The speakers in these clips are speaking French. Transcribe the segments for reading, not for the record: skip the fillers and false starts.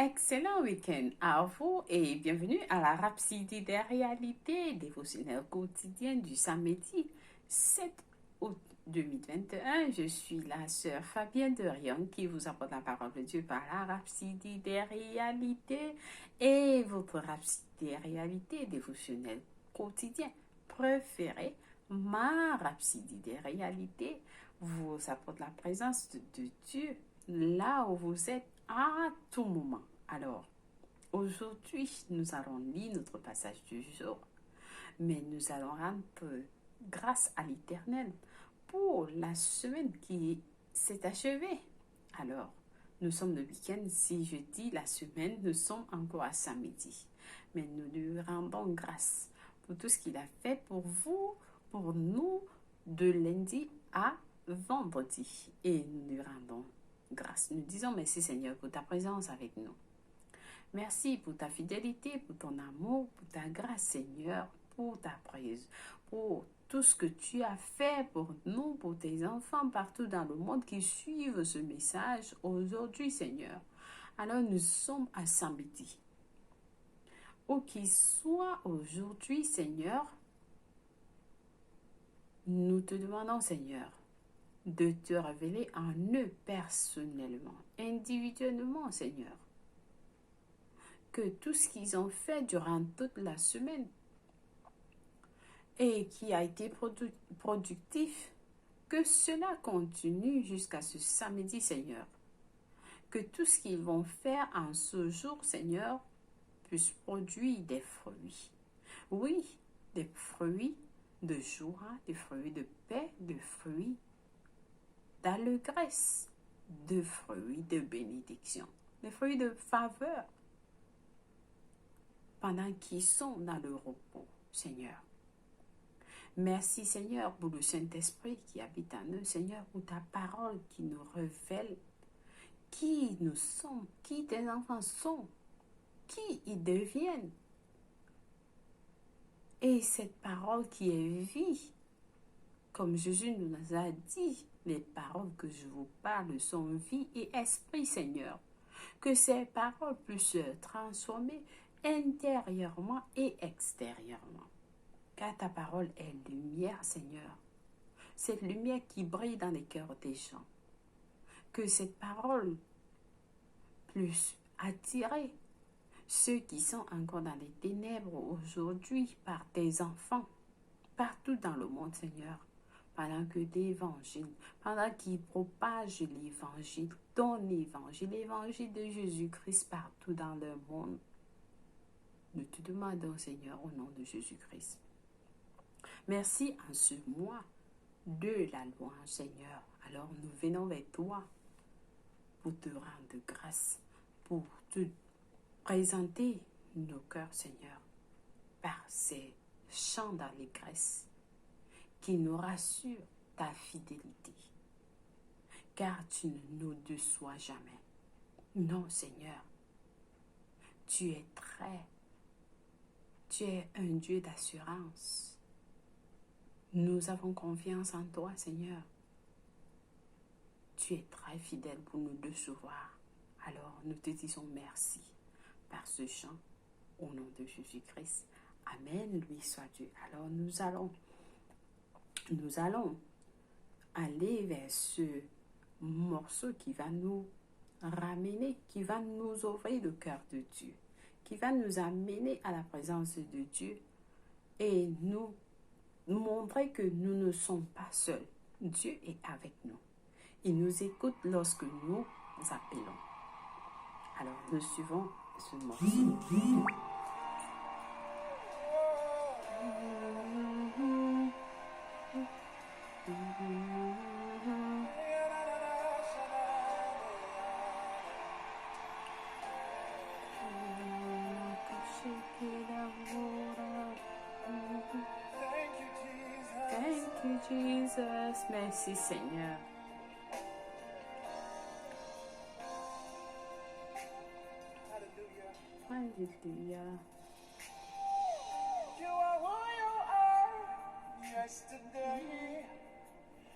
Excellent week-end à vous et bienvenue à la Rhapsodie des réalités dévotionnelles quotidiennes du samedi 7 août 2021. Je suis la sœur Fabienne de Rion qui vous apporte la parole de Dieu par la Rhapsodie des réalités et votre Rhapsodie des réalités dévotionnelles quotidiennes préférée. Ma Rhapsodie des réalités vous apporte la présence de Dieu là où vous êtes à tout moment. Alors, aujourd'hui, nous allons lire notre passage du jour, mais nous allons rendre grâce à l'Éternel pour la semaine qui s'est achevée. Alors, nous sommes le week-end. Si je dis la semaine, nous sommes encore à samedi. Mais nous lui rendons grâce pour tout ce qu'il a fait pour vous, pour nous, de lundi à vendredi. Et nous lui rendons grâce. Nous disons merci Seigneur pour ta présence avec nous. Merci pour ta fidélité, pour ton amour, pour ta grâce Seigneur, pour ta praise, pour tout ce que tu as fait pour nous, pour tes enfants partout dans le monde qui suivent ce message aujourd'hui Seigneur. Alors nous sommes à samedi. Où qu'il soit aujourd'hui Seigneur, nous te demandons Seigneur de te révéler en eux personnellement, individuellement, Seigneur. Que tout ce qu'ils ont fait durant toute la semaine et qui a été productif, que cela continue jusqu'à ce samedi, Seigneur. Que tout ce qu'ils vont faire en ce jour, Seigneur, puisse produire des fruits. Oui, des fruits de joie, des fruits de paix, des fruits d'allégresse, de fruits de bénédiction, des fruits de faveur, pendant qu'ils sont dans le repos, Seigneur. Merci, Seigneur, pour le Saint-Esprit qui habite en nous, Seigneur, pour ta parole qui nous révèle qui nous sommes, qui tes enfants sont, qui ils deviennent. Et cette parole qui est vie, comme Jésus nous a dit, les paroles que je vous parle sont vie et esprit, Seigneur. Que ces paroles puissent se transformer intérieurement et extérieurement. Car ta parole est lumière, Seigneur. Cette lumière qui brille dans les cœurs des gens. Que cette parole puisse attirer ceux qui sont encore dans les ténèbres aujourd'hui par tes enfants, partout dans le monde, Seigneur. Pendant que l'évangile, pendant qu'ils propagent l'évangile, ton évangile, l'évangile de Jésus-Christ partout dans le monde. Nous te demandons, Seigneur, au nom de Jésus-Christ. Merci en ce mois de la louange, Seigneur. Alors nous venons vers toi pour te rendre grâce, pour te présenter nos cœurs, Seigneur, par ces chants d'allégresse qui nous rassurent ta fidélité. Car tu ne nous déçois jamais. Non, Seigneur, tu es un Dieu d'assurance. Nous avons confiance en toi, Seigneur. Tu es très fidèle pour nous décevoir. Alors, nous te disons merci par ce chant au nom de Jésus-Christ. Amen, lui soit Dieu. Alors, nous allons aller vers ce morceau qui va nous ramener, qui va nous ouvrir le cœur de Dieu, qui va nous amener à la présence de Dieu et nous montrer que nous ne sommes pas seuls. Dieu est avec nous. Il nous écoute lorsque nous appelons. Alors, nous suivons ce morceau. Thank you, Jesus. Merci, Seigneur. Hallelujah. You are who you are, yesterday,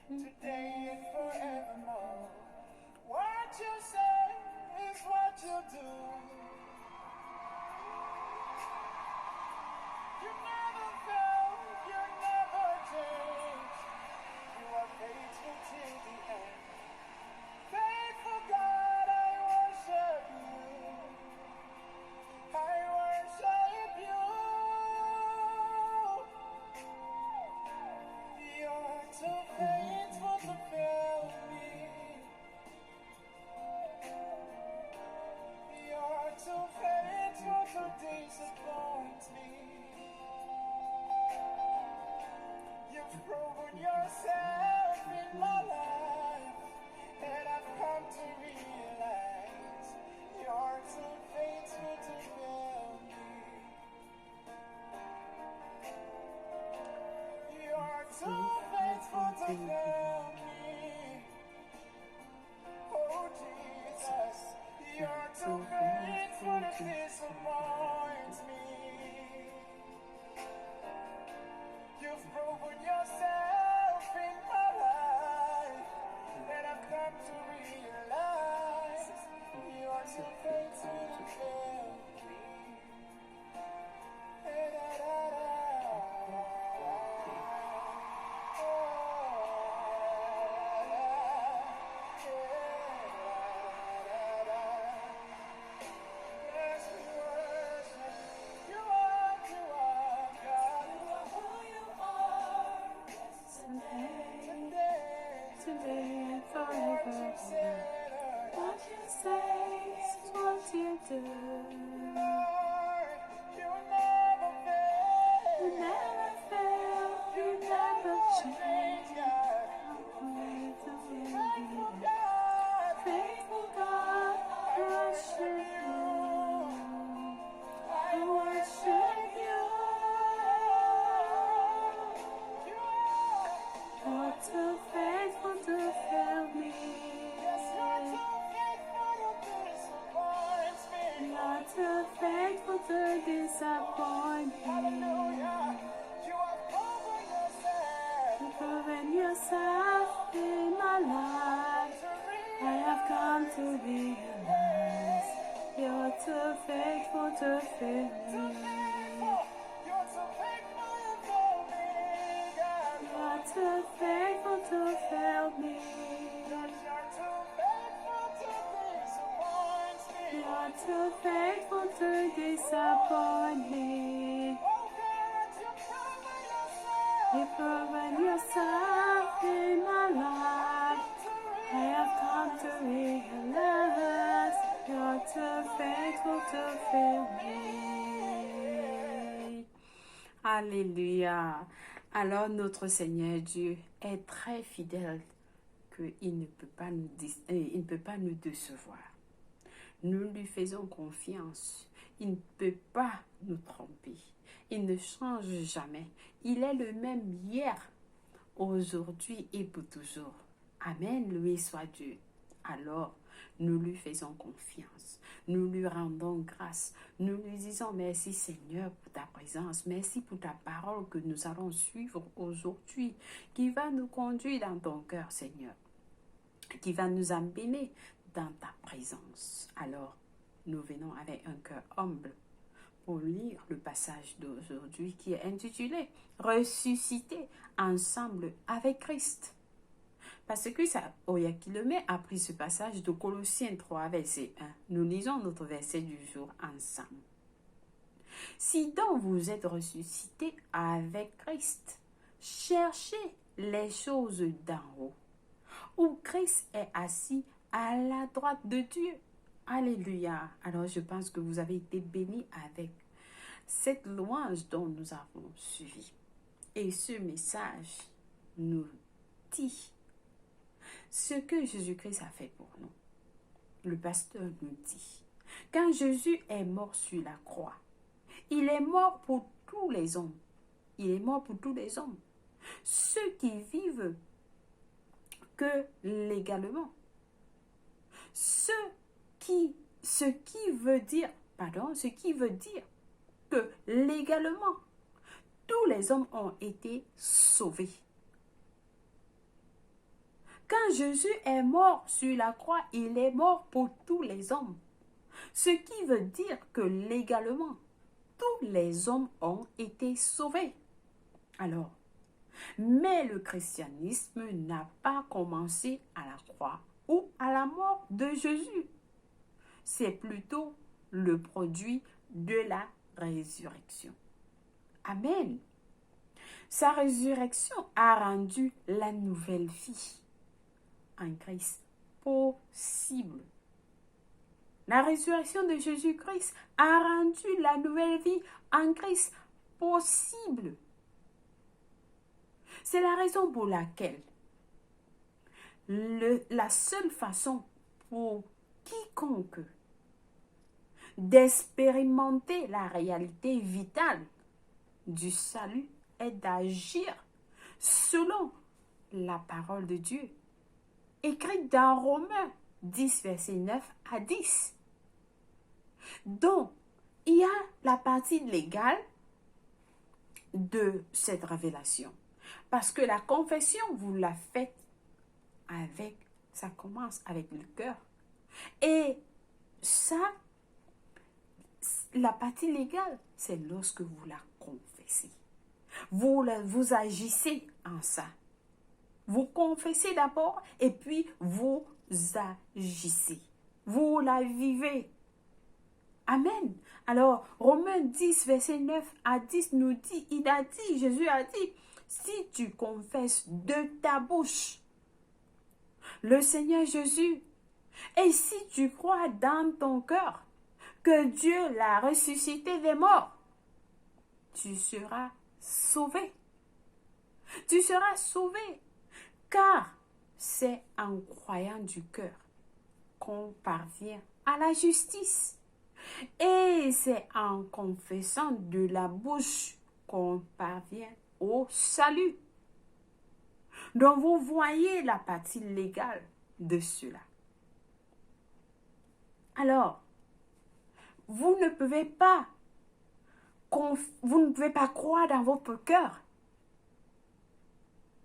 today and forevermore. What you say is what you do. too faithful to disappoint me. You've proven yourself in my life, and I've come to realize you are too faithful to fail me. Today and forever. What you say is what you do. You never fail, you never change. Faithful God, I worship you. I worship you. You're too faithful to fail me. You're too faithful to disappoint me. You've proven yourself in my life. I have come to realize you're too faithful to fail me. You're too faithful to fail me. You're too faithful to disappoint me. You've proven yourself in my life. I have come to realize you're too faithful to fail me. Alléluia. Alors notre Seigneur Dieu est très fidèle qu'il ne peut pas nous décevoir. Nous lui faisons confiance. Il ne peut pas nous tromper. Il ne change jamais. Il est le même hier, aujourd'hui et pour toujours. Amen, loué soit Dieu. Alors, nous lui faisons confiance. Nous lui rendons grâce. Nous lui disons merci Seigneur pour ta présence. Merci pour ta parole que nous allons suivre aujourd'hui, qui va nous conduire dans ton cœur, Seigneur, qui va nous amener dans ta présence. Alors, nous venons avec un cœur humble pour lire le passage d'aujourd'hui qui est intitulé « Ressusciter ensemble avec Christ ». Parce que Oyakilome a pris ce passage de Colossiens 3, verset 1. Nous lisons notre verset du jour ensemble. « Si donc vous êtes ressuscités avec Christ, cherchez les choses d'en haut, où Christ est assis à la droite de Dieu. » Alléluia. Alors je pense que vous avez été bénis avec cette louange dont nous avons suivi. Et ce message nous dit ce que Jésus-Christ a fait pour nous. Le pasteur nous dit, quand Jésus est mort sur la croix, il est mort pour tous les hommes. Il est mort pour tous les hommes. Ceux qui vivent que légalement. Ce qui veut dire que légalement, tous les hommes ont été sauvés. Quand Jésus est mort sur la croix, il est mort pour tous les hommes. Ce qui veut dire que légalement, tous les hommes ont été sauvés. Alors, mais le christianisme n'a pas commencé à la croix ou à la mort de Jésus. C'est plutôt le produit de la résurrection. Amen. Sa résurrection a rendu la nouvelle vie en Christ possible. La résurrection de Jésus-Christ a rendu la nouvelle vie en Christ possible. C'est la raison pour laquelle la seule façon pour quiconque d'expérimenter la réalité vitale du salut est d'agir selon la parole de Dieu, écrite dans Romains 10, verset 9 à 10. Donc, il y a la partie légale de cette révélation. Parce que la confession, vous la faites avec, ça commence avec le cœur. Et ça, la partie légale, c'est lorsque vous la confessez. Vous agissez en ça. Vous confessez d'abord et puis vous agissez. Vous la vivez. Amen. Alors, Romains 10, verset 9 à 10 nous dit, Jésus a dit, si tu confesses de ta bouche le Seigneur Jésus, et si tu crois dans ton cœur que Dieu l'a ressuscité des morts, tu seras sauvé. Tu seras sauvé, car c'est en croyant du cœur qu'on parvient à la justice. Et c'est en confessant de la bouche qu'on parvient au salut. Donc vous voyez la partie légale de cela. Alors, vous ne pouvez pas croire dans votre cœur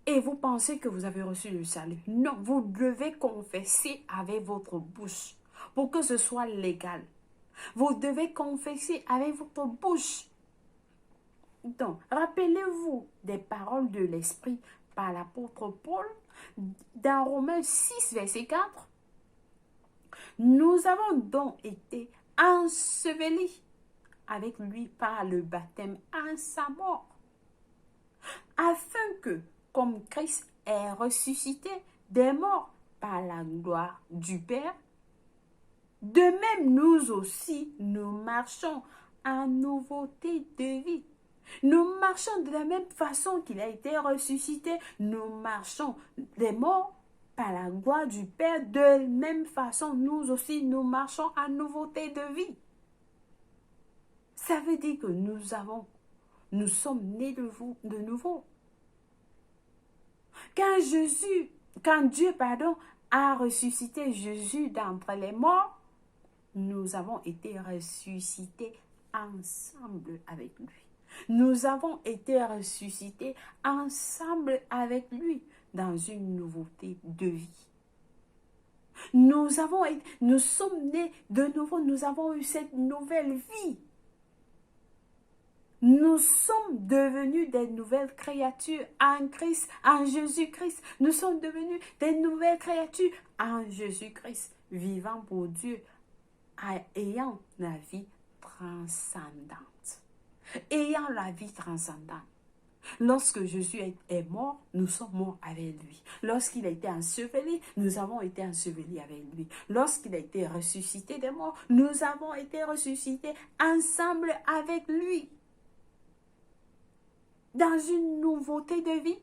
et vous pensez que vous avez reçu le salut. Non, vous devez confesser avec votre bouche pour que ce soit légal. Vous devez confesser avec votre bouche. Donc, rappelez-vous des paroles de l'Esprit par l'apôtre Paul dans Romains 6, verset 4. Nous avons donc été ensevelis avec lui par le baptême en sa mort, afin que, comme Christ est ressuscité des morts par la gloire du Père, de même nous aussi, nous marchons en nouveauté de vie. Nous marchons de la même façon qu'il a été ressuscité. Nous marchons des morts par la gloire du Père. De la même façon, nous aussi, nous marchons en nouveauté de vie. Ça veut dire que nous sommes nés de nouveau. Quand Dieu a ressuscité Jésus d'entre les morts, nous avons été ressuscités ensemble avec lui. Nous avons été ressuscités ensemble avec lui dans une nouveauté de vie. Nous sommes nés de nouveau, nous avons eu cette nouvelle vie. Nous sommes devenus des nouvelles créatures en Christ, en Jésus-Christ. Nous sommes devenus des nouvelles créatures en Jésus-Christ, vivant pour Dieu, ayant la vie transcendante. Ayant la vie transcendante. Lorsque Jésus est mort, nous sommes morts avec lui. Lorsqu'il a été enseveli, nous avons été ensevelis avec lui. Lorsqu'il a été ressuscité des morts, nous avons été ressuscités ensemble avec lui. Dans une nouveauté de vie,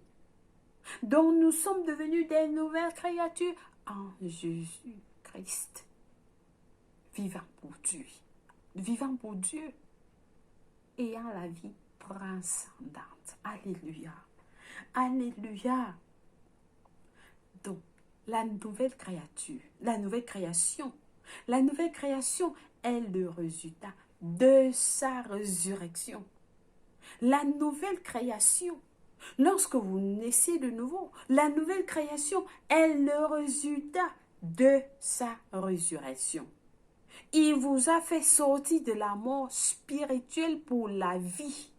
dont nous sommes devenus des nouvelles créatures en Jésus-Christ. Vivant pour Dieu, ayant la vie transcendante. Alléluia. Alléluia. Donc, la nouvelle création est le résultat de sa résurrection. La nouvelle création, lorsque vous naissez de nouveau, la nouvelle création est le résultat de sa résurrection. Il vous a fait sortir de la mort spirituelle pour la vie.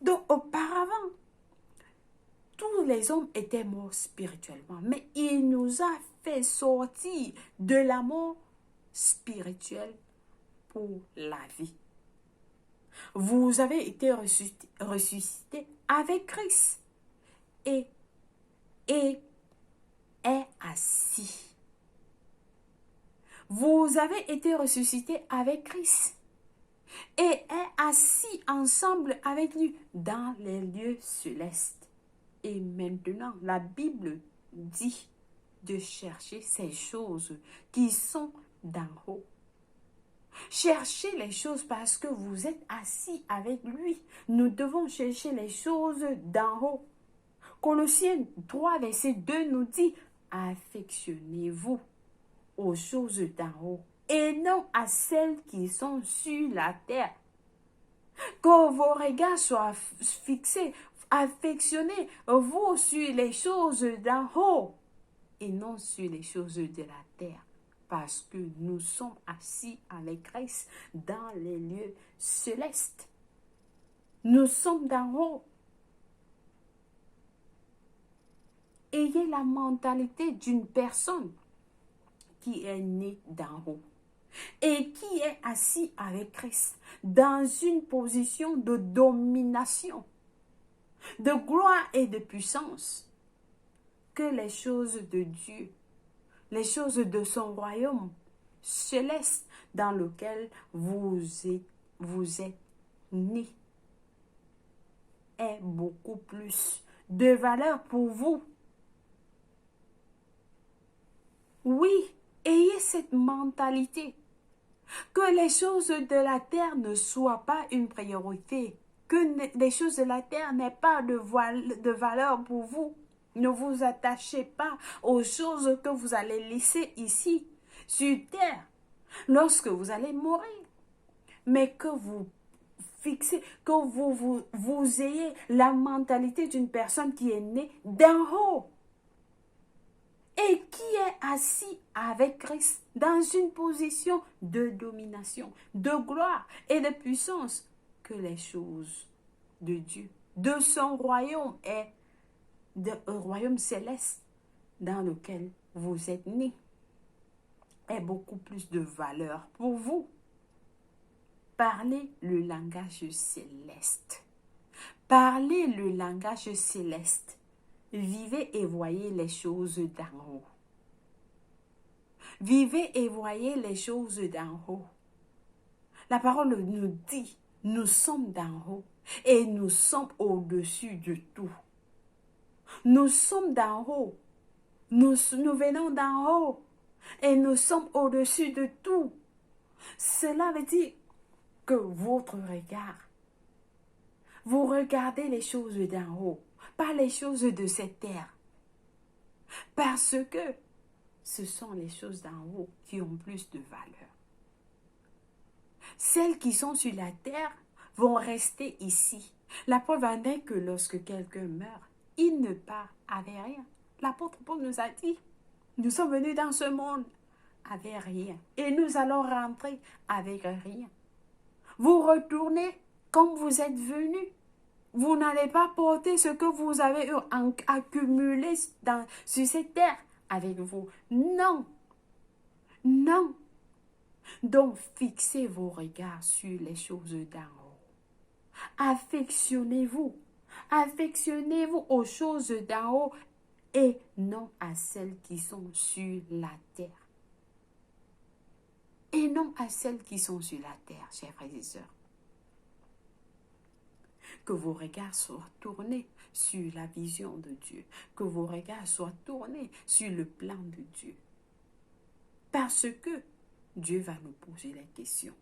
Donc auparavant, tous les hommes étaient morts spirituellement, mais il nous a fait sortir de la mort spirituelle pour la vie. Vous avez été ressuscité avec Christ et est assis. Vous avez été ressuscité avec Christ et est assis ensemble avec lui dans les lieux célestes. Et maintenant, la Bible dit de chercher ces choses qui sont d'en haut. Cherchez les choses parce que vous êtes assis avec lui. Nous devons chercher les choses d'en haut. Colossiens 3, verset 2 nous dit « Affectionnez-vous aux choses d'en haut et non à celles qui sont sur la terre. Que vos regards soient fixés, affectionnez vous sur les choses d'en haut et non sur les choses de la terre. Parce que nous sommes assis avec Christ dans les lieux célestes. Nous sommes d'en haut. Ayez la mentalité d'une personne qui est née d'en haut et qui est assis avec Christ dans une position de domination, de gloire et de puissance. Que les choses de Dieu, les choses de son royaume céleste dans lequel vous êtes nés ait beaucoup plus de valeur pour vous. Oui, ayez cette mentalité. Que les choses de la terre ne soient pas une priorité. Que les choses de la terre n'aient pas de valeur pour vous. Ne vous attachez pas aux choses que vous allez laisser ici, sur terre, lorsque vous allez mourir. Mais que vous fixez, que vous ayez la mentalité d'une personne qui est née d'en haut et qui est assis avec Christ dans une position de domination, de gloire et de puissance. Que les choses de Dieu, de son royaume est un royaume céleste dans lequel vous êtes nés, ait beaucoup plus de valeur pour vous. Parlez le langage céleste. Parlez le langage céleste. Vivez et voyez les choses d'en haut. Vivez et voyez les choses d'en haut. La parole nous dit, nous sommes d'en haut et nous sommes au-dessus de tout. Nous sommes d'en haut. Nous venons d'en haut et nous sommes au-dessus de tout. Cela veut dire que votre regard, vous regardez les choses d'en haut, pas les choses de cette terre. Parce que ce sont les choses d'en haut qui ont plus de valeur. Celles qui sont sur la terre vont rester ici. La preuve en est que lorsque quelqu'un meurt, il ne part avec rien. L'apôtre Paul nous a dit, nous sommes venus dans ce monde avec rien et nous allons rentrer avec rien. Vous retournez comme vous êtes venus. Vous n'allez pas porter ce que vous avez accumulé sur cette terre avec vous. Non. Non. Donc, fixez vos regards sur les choses d'en haut. Affectionnez-vous. Affectionnez-vous aux choses d'en haut et non à celles qui sont sur la terre. Et non à celles qui sont sur la terre, chers frères et sœurs. Que vos regards soient tournés sur la vision de Dieu. Que vos regards soient tournés sur le plan de Dieu. Parce que Dieu va nous poser la question.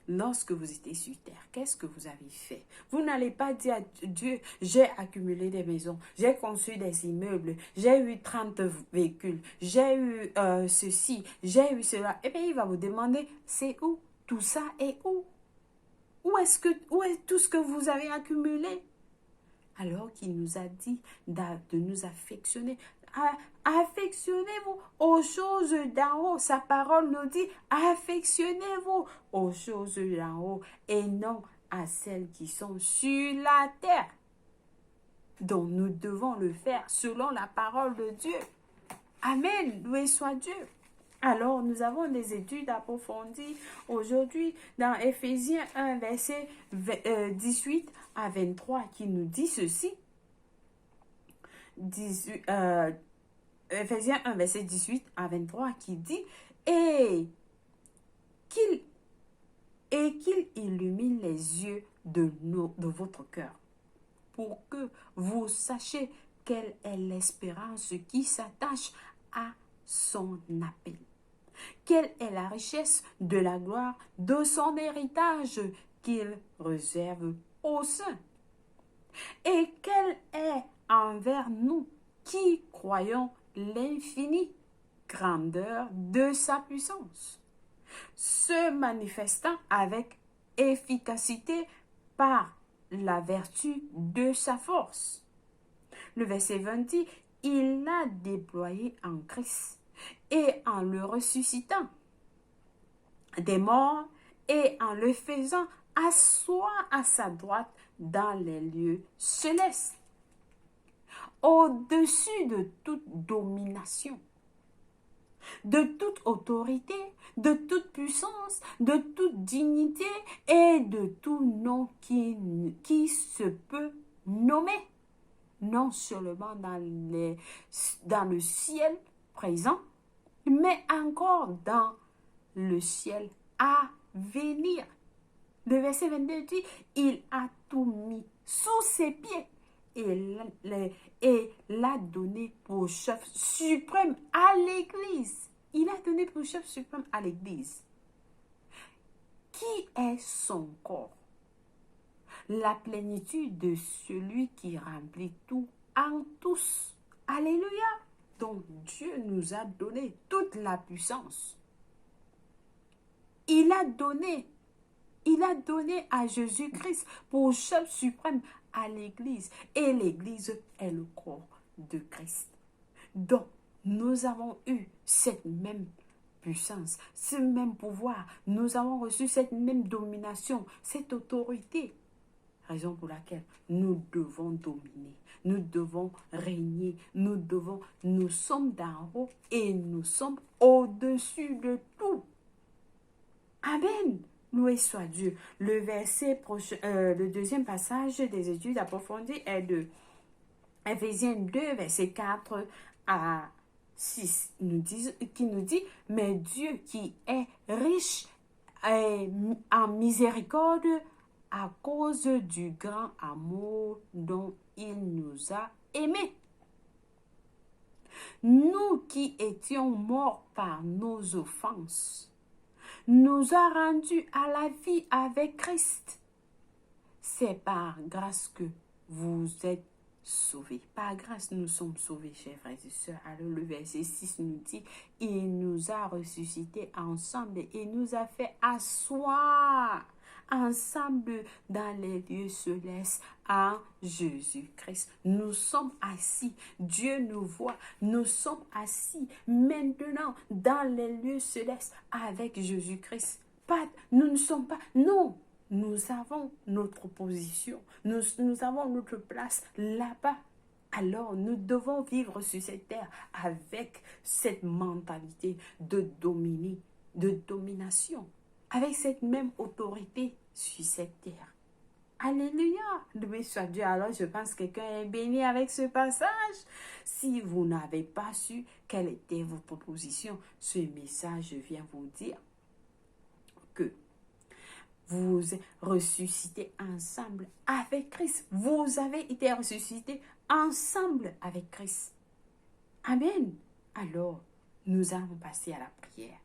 Lorsque vous étiez sur terre, qu'est-ce que vous avez fait? Vous n'allez pas dire à Dieu, j'ai accumulé des maisons, j'ai construit des immeubles, j'ai eu 30 véhicules, j'ai eu ceci, j'ai eu cela. Et bien, il va vous demander, c'est où? Tout ça est où? Où est tout ce que vous avez accumulé? Alors qu'il nous a dit de nous affectionner. Affectionnez-vous aux choses d'en haut. Sa parole nous dit, affectionnez-vous aux choses d'en haut et non à celles qui sont sur la terre. Donc nous devons le faire selon la parole de Dieu. Amen. Loué soit Dieu. Alors, nous avons des études approfondies aujourd'hui dans Éphésiens 1, verset 18 à 23 qui nous dit ceci. Éphésiens 1, verset 18 à 23 qui dit « Et qu'il illumine les yeux de votre cœur pour que vous sachiez quelle est l'espérance qui s'attache à son appel. Quelle est la richesse de la gloire de son héritage qu'il réserve aux saints? Et quelle est envers nous qui croyons l'infinie grandeur de sa puissance se manifestant avec efficacité par la vertu de sa force. Le verset 20 dit, il l'a déployé en Christ et en le ressuscitant des morts et en le faisant asseoir à sa droite dans les lieux célestes, au-dessus de toute domination, de toute autorité, de toute puissance, de toute dignité et de tout nom qui se peut nommer, non seulement dans le ciel présent, mais encore dans le ciel à venir. Le verset 22 dit, il a tout mis sous ses pieds et l'a donné pour chef suprême à l'Église. Il a donné pour chef suprême à l'Église. Qui est son corps? La plénitude de celui qui remplit tout en tous. Alléluia! Donc Dieu nous a donné toute la puissance. Il a donné à Jésus-Christ pour chef suprême à l'Église. Et l'Église est le corps de Christ. Donc, nous avons eu cette même puissance, ce même pouvoir. Nous avons reçu cette même domination, cette autorité. Raison pour laquelle nous devons dominer, nous devons régner, nous sommes d'en haut et nous sommes au-dessus de tout. Amen. Loué soit Dieu. Le verset prochain, le deuxième passage des études approfondies est de Éphésiens 2, verset 4 à 6, qui nous dit, mais Dieu qui est riche en miséricorde à cause du grand amour dont il nous a aimés. Nous qui étions morts par nos offenses, nous a rendus à la vie avec Christ. C'est par grâce que vous êtes sauvés. Par grâce, nous sommes sauvés, chers frères et sœurs. Alors, le verset 6 nous dit, il nous a ressuscités ensemble et nous a fait asseoir ensemble dans les lieux célestes en Jésus-Christ. Nous sommes assis. Dieu nous voit. Nous sommes assis maintenant dans les lieux célestes avec Jésus-Christ. Nous ne sommes pas... Non! Nous avons notre position. Nous avons notre place là-bas. Alors, nous devons vivre sur cette terre avec cette mentalité de dominer, de domination, avec cette même autorité sur cette terre. Alléluia! Loué soit Dieu. Alors, je pense que quelqu'un est béni avec ce passage. Si vous n'avez pas su quelle était votre position, ce message vient vous dire que vous ressuscitez ensemble avec Christ. Vous avez été ressuscités ensemble avec Christ. Amen. Alors, nous allons passer à la prière.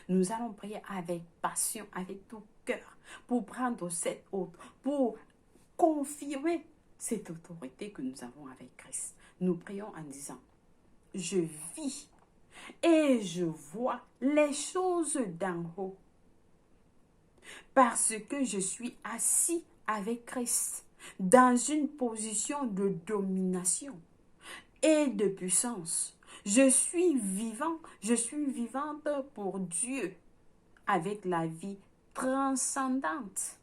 Nous allons prier avec passion, avec tout cœur, pour prendre cette autre, pour confirmer cette autorité que nous avons avec Christ. Nous prions en disant, je vis et je vois les choses d'en haut, parce que je suis assis avec Christ dans une position de domination et de puissance. Je suis vivante pour Dieu avec la vie transcendante.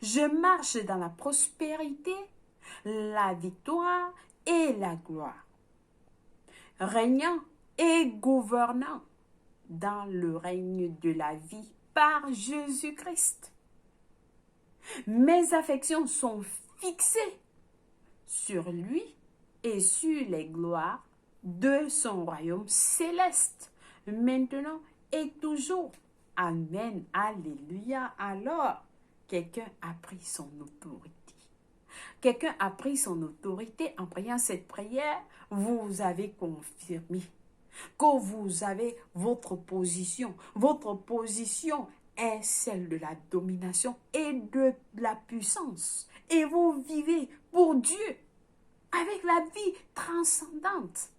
Je marche dans la prospérité, la victoire et la gloire, régnant et gouvernant dans le règne de la vie par Jésus-Christ. Mes affections sont fixées sur lui et sur les gloires de son royaume céleste, maintenant et toujours. Amen. Alléluia. Alors, quelqu'un a pris son autorité. Quelqu'un a pris son autorité en priant cette prière. Vous avez confirmé que vous avez votre position. Votre position est celle de la domination et de la puissance. Et vous vivez pour Dieu avec la vie transcendante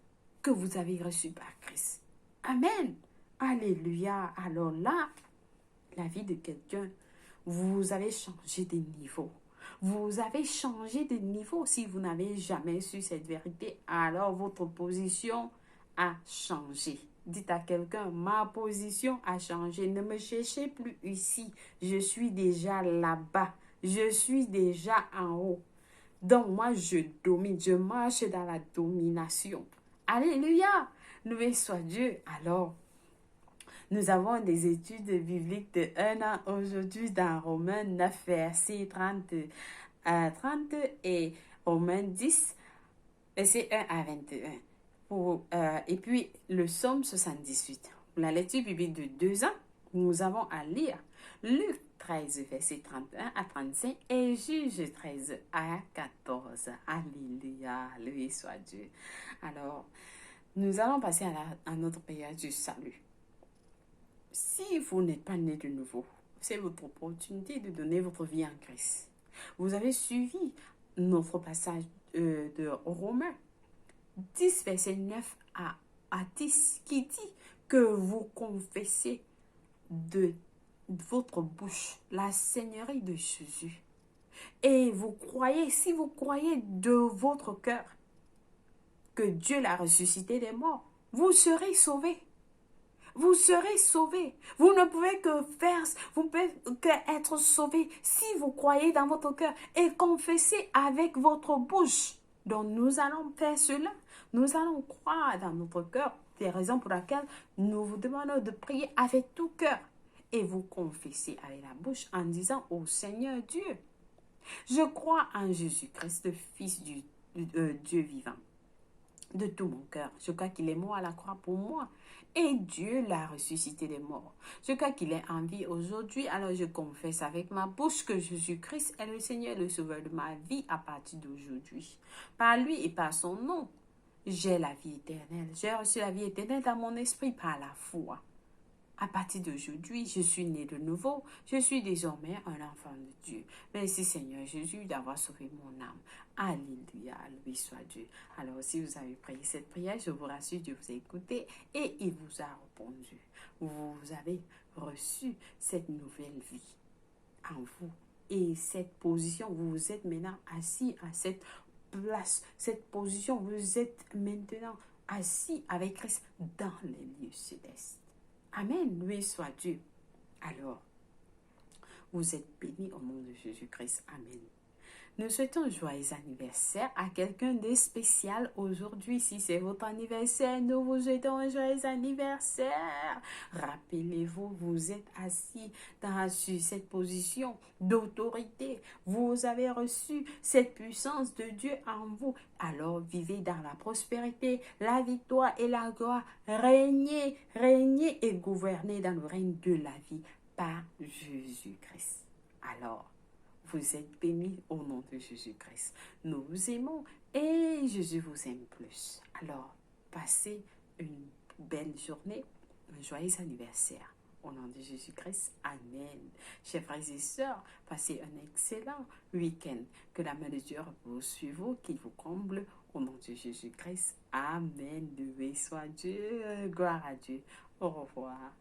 que vous avez reçue par Christ. Amen. Alléluia. Alors là, la vie de quelqu'un, vous avez changé de niveau. Vous avez changé de niveau. Si vous n'avez jamais su cette vérité, alors votre position a changé. Dites à quelqu'un, ma position a changé. Ne me cherchez plus ici. Je suis déjà là-bas. Je suis déjà en haut. Donc moi, je domine. Je marche dans la domination. Alléluia. Loué soit Dieu. Alors, nous avons des études bibliques de 1 an aujourd'hui dans Romains 9, versets 30 à 30 et Romains 10, versets 1 à 21. Et puis le psaume 78. Pour la lecture biblique de 2 ans, nous avons à lire Luc 13, verset 31 à 35 et Juge 13 à 14. Alléluia, loué soit Dieu. Alors, nous allons passer à notre période du salut. Si vous n'êtes pas né de nouveau, c'est votre opportunité de donner votre vie en Christ. Vous avez suivi notre passage de Romains 10, verset 9 à 10, qui dit que vous confessez de votre bouche la Seigneurie de Jésus. Et vous croyez, si vous croyez de votre cœur que Dieu l'a ressuscité des morts, vous serez sauvés. Vous serez sauvés. Vous ne pouvez que faire, vous pouvez que être sauvés si vous croyez dans votre cœur et confessez avec votre bouche. Donc nous allons faire cela. Nous allons croire dans notre cœur. C'est la raison pour laquelle nous vous demandons de prier avec tout cœur. Et vous confessez avec la bouche en disant au Seigneur Dieu, je crois en Jésus-Christ, le Fils du Dieu vivant. De tout mon cœur. Je crois qu'il est mort à la croix pour moi. Et Dieu l'a ressuscité des morts. Je crois qu'il est en vie aujourd'hui. Alors je confesse avec ma bouche que Jésus-Christ est le Seigneur et le Sauveur de ma vie à partir d'aujourd'hui. Par lui et par son nom, j'ai la vie éternelle. J'ai reçu la vie éternelle dans mon esprit par la foi. À partir d'aujourd'hui, je suis né de nouveau. Je suis désormais un enfant de Dieu. Merci Seigneur Jésus d'avoir sauvé mon âme. Alléluia, loué soit Dieu. Alors si vous avez prié cette prière, je vous rassure, Dieu vous a écouté et il vous a répondu. Vous avez reçu cette nouvelle vie en vous. Et cette position, vous êtes maintenant assis à cette place, cette position, vous êtes maintenant assis avec Christ dans les lieux célestes. Amen, loué soit Dieu. Alors, vous êtes bénis au nom de Jésus-Christ. Amen. Nous souhaitons un joyeux anniversaire à quelqu'un de spécial aujourd'hui. Si c'est votre anniversaire, nous vous souhaitons un joyeux anniversaire. Rappelez-vous, vous êtes assis sur cette position d'autorité. Vous avez reçu cette puissance de Dieu en vous. Alors vivez dans la prospérité, la victoire et la gloire. Régnez, régnez et gouvernez dans le règne de la vie par Jésus-Christ. Alors, vous êtes bénis au nom de Jésus-Christ. Nous vous aimons et Jésus vous aime plus. Alors, passez une belle journée, un joyeux anniversaire. Au nom de Jésus-Christ, Amen. Chers frères et sœurs, passez un excellent week-end. Que la main de Dieu vous suive, qu'il vous comble. Au nom de Jésus-Christ, Amen. Loué soit Dieu, gloire à Dieu. Au revoir.